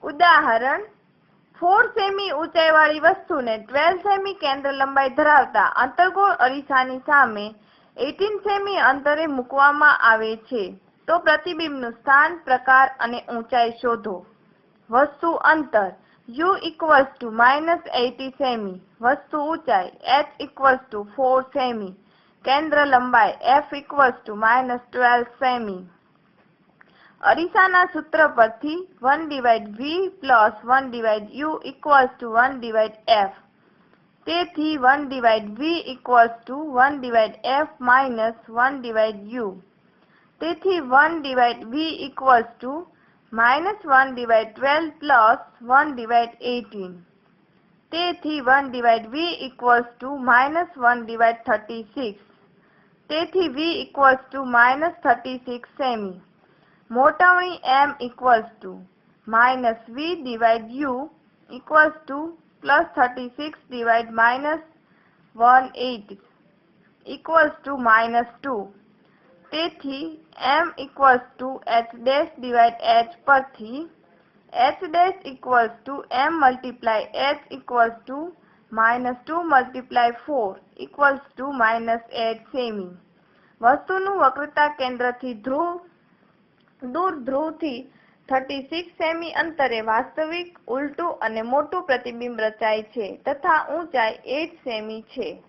ઉદાહરણ 4 સેમી ઊંચાઈવાળી વસ્તુને 12 સેમી કેન્દ્ર લંબાઈ ધરાવતા અંતર્ગોળ અરીસાની સામે 18 સેમી અંતરે મૂકવામાં આવે છે તો પ્રતિબિંબનું સ્થાન, પ્રકાર અને ઊંચાઈ શોધો. વસ્તુ અંતર u = -80 સેમી, વસ્તુ ઊંચાઈ h = 4 સેમી, કેન્દ્ર લંબાઈ f = -12 સેમી. અરીસાના સૂત્ર પરથી 1/v + 1/u = 1/f. તેથી 1/v = 1/f - 1/u. તેથી 1/v = -1/12 + 1/18. તેથી 1/v = -1/36. તેથી v = -36 સેમી. મોટવણી m = -v/u + 36 / -1/8 = -2. તેથી m = h' પરથી h' m × h = -2 × 4 = -8 સેમી. વસ્તુનું વક્રતા કેન્દ્રથી દૂર ધ્રુવથી 36 સેમી અંતરે વાસ્તવિક, ઉલટું અને મોટું પ્રતિબિંબ રચાય છે તથા ઊંચાઈ 8 સેમી છે.